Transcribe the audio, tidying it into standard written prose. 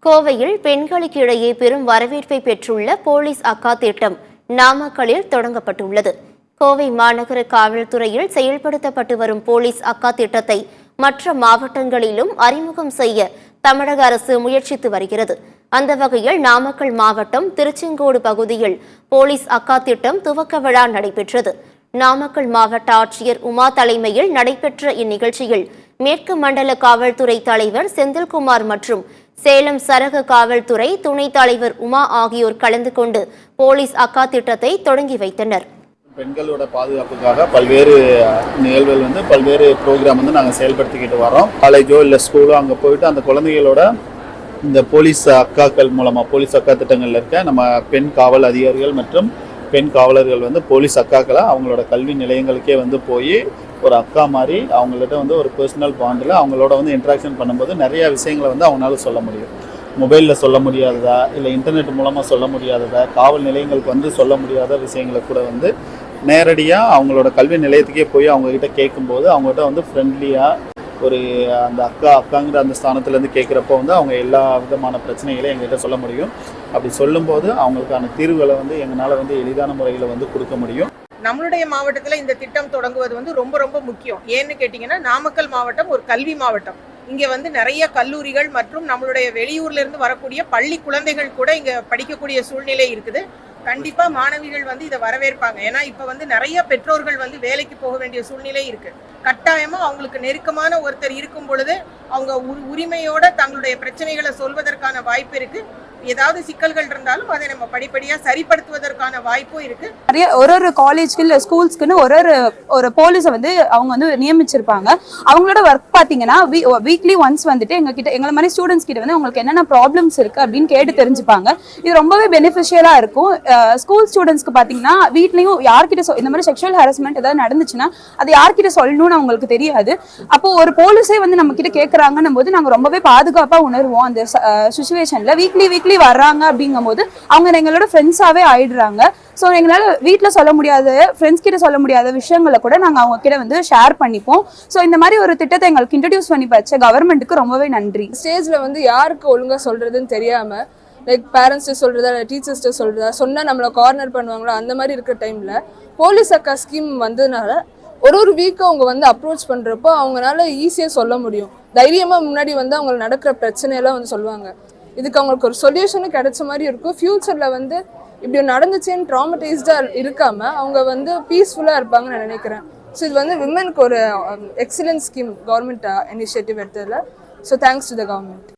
கோவையில் பெண்களுக்கு இடையே பெரும் வரவேற்பை பெற்றுள்ள போலீஸ் அக்கா திட்டம் நாமக்கல்லில் தொடங்கப்பட்டுள்ளது. கோவை மாநகர காவல்துறையில் செயல்படுத்தப்பட்டு வரும் போலீஸ் அக்கா திட்டத்தை மற்ற மாவட்டங்களிலும் அறிமுகம் செய்ய தமிழக அரசு முயற்சித்து வருகிறது. அந்த வகையில் நாமக்கல் மாவட்டம் திருச்செங்கோடு பகுதியில் போலீஸ் அக்கா திட்டம் துவக்க விழா நடைபெற்றது. நாமக்கல் மாவட்ட ஆட்சியர் உமா தலைமையில் நடைபெற்ற இந்நிகழ்ச்சியில் மேற்கு மண்டல காவல்துறை தலைவர் செந்தில்குமார் மற்றும் சேலம் சரக காவல்துறை துணைத் தலைவர் உமா ஆகியோர் கலந்து கொண்டு போலீஸ் அக்கா திட்டத்தை தொடங்கி வைத்தனர். பெண்களோட பாதுகாப்புக்காக பல்வேறு நிகழ்வுகள் பல்வேறு ப்ரோக்ராம் நாங்கள் செயல்படுத்திக்கிட்டு வரோம். காலேஜோ இல்லை ஸ்கூலோ அங்கே போயிட்டு அந்த குழந்தைகளோட இந்த போலீஸ் அக்காக்கள் மூலமாக போலீஸ் அக்கா திட்டங்களில் இருக்க நம்ம பெண் காவல் அதிகாரிகள் மற்றும் பெண் காவலர்கள் போலீஸ் அக்காக்களை அவங்களோட கல்வி நிலையங்களுக்கே போய் ஒரு அக்கா மாதிரி அவங்கள்ட்ட ஒரு பர்சனல் பாண்டில் அவங்களோட இன்ட்ராக்ஷன் பண்ணும்போது நிறையா விஷயங்களை அவங்களால சொல்ல முடியும். மொபைலில் சொல்ல முடியாததா இல்லை இன்டர்நெட் மூலமாக சொல்ல முடியாததா காவல் நிலையங்களுக்கு சொல்ல முடியாத விஷயங்களை கூட நேரடியாக அவங்களோட கல்வி நிலையத்துக்கே போய் அவங்கக்கிட்ட கேட்கும்போது அவங்ககிட்ட ஃப்ரெண்ட்லியாக ஒரு அந்த அக்காங்கிற அந்த ஸ்தானத்துலேருந்து கேட்குறப்போ அவங்க எல்லா விதமான பிரச்சனைகளையும் எங்கள்கிட்ட சொல்ல முடியும். அப்படி சொல்லும்போது அவங்களுக்கான தீர்வுகளை எங்களால் எளிதான முறையில் கொடுக்க முடியும். நம்மளுடைய மாவட்டத்தில் இந்த திட்டம் தொடங்குவது ரொம்ப ரொம்ப முக்கியம். ஏன்னு கேட்டிங்கன்னா, நாமக்கல் மாவட்டம் ஒரு கல்வி மாவட்டம். இங்கே நிறைய கல்லூரிகள் மற்றும் நம்மளுடைய வெளியூர்ல இருந்து வரக்கூடிய பள்ளி குழந்தைகள் கூட இங்கே படிக்கக்கூடிய சூழ்நிலை இருக்குது. கண்டிப்பா மாணவிகள் இதை வரவேற்பாங்க. ஏன்னா இப்ப நிறைய பெற்றோர்கள் வேலைக்கு போக வேண்டிய சூழ்நிலை இருக்கு. கட்டாயமா அவங்களுக்கு நெருக்கமான ஒருத்தர் இருக்கும் பொழுது அவங்க உரிமையோட தங்களுடைய பிரச்சனைகளை சொல்வதற்கான வாய்ப்பு இருக்கு. ஏதாவது சிக்கல்கள் இருந்தாலும் அதை நம்ம படிப்படியா சரிப்படுத்துவதற்கான வாய்ப்பும் இருக்கு. நிறைய ஒரு காலேஜ்க்கு இல்ல ஸ்கூல்ஸ்க்குன்னு ஒரு போலீஸை அவங்க நியமிச்சிருப்பாங்க. அவங்களோட ஒர்க் பாத்தீங்கன்னா வீக்லி ஒன்ஸ் எங்களை மாதிரி ஸ்டூடெண்ட்ஸ் கிட்ட உங்களுக்கு என்னென்ன ப்ராப்ளம்ஸ் இருக்கு அப்படின்னு கேட்டு தெரிஞ்சுப்பாங்க. இது ரொம்பவே பெனிஃபிஷியலா இருக்கும். ஸ்கூல் ஸ்டூடெண்ட்ஸ்க்கு பாத்தீங்கன்னா வீட்லயும் யார்கிட்ட இந்த மாதிரி செக்ஷுவல் ஹாரஸ்மெண்ட் ஏதாவது நடந்துச்சுன்னா அது யார்கிட்ட சொல்லணும்னு அவங்களுக்கு தெரியாது. அப்போ ஒரு போலீஸே நம்ம கிட்ட கேட்கறாங்கன்னும் போது நாங்க ரொம்பவே பாதுகாப்பா உணர்வோம். அந்த சிச்சுவேஷன்ல வீக்லி வர்றாங்க அப்படிங்கும் போது அவங்க எங்களோட ஃப்ரெண்ட்ஸாவே ஆயிடுறாங்க. ஸோ எங்களால் வீட்டில் சொல்ல முடியாத ஃப்ரெண்ட்ஸ் கிட்ட சொல்ல முடியாத விஷயங்களை கூட நாங்கள் அவங்க கிட்ட ஷேர் பண்ணிப்போம். ஸோ இந்த மாதிரி ஒரு திட்டத்தை எங்களுக்கு இன்ட்ரடியூஸ் பண்ணி வச்ச கவர்மெண்ட்டுக்கு ரொம்பவே நன்றி. ஸ்டேஜில் யாருக்கு ஒழுங்காக சொல்றதுன்னு தெரியாமல் லைக் பேரண்ட்ஸ்ட்டு சொல்கிறதா இல்லை டீச்சர்ஸ்ட்டு சொல்கிறதா சொன்னால் நம்மளை கார்னர் பண்ணுவாங்களோ அந்த மாதிரி இருக்கிற டைமில் போலீஸ் அக்கா ஸ்கீம் வந்ததுனால ஒரு வீக்கும் அவங்க அப்ரோச் பண்ணுறப்போ அவங்களால ஈஸியாக சொல்ல முடியும். தைரியமாக முன்னாடி அவங்க நடக்கிற பிரச்சனையெல்லாம் சொல்லுவாங்க. இதுக்கு அவங்களுக்கு ஒரு சொல்யூஷனும் கிடைச்ச மாதிரி இருக்கும். ஃப்யூச்சரில் இப்படி நடந்துச்சுன்னு ட்ராமடைஸ்டாக இருக்காமல் அவங்க பீஸ்ஃபுல்லாக இருப்பாங்கன்னு நான் நினைக்கிறேன். ஸோ இது விமென்க்கு ஒரு எக்ஸலன்ட் ஸ்கீம் கவர்மெண்ட் இனிஷியேட்டிவ் எடுத்ததில். So thanks to the government.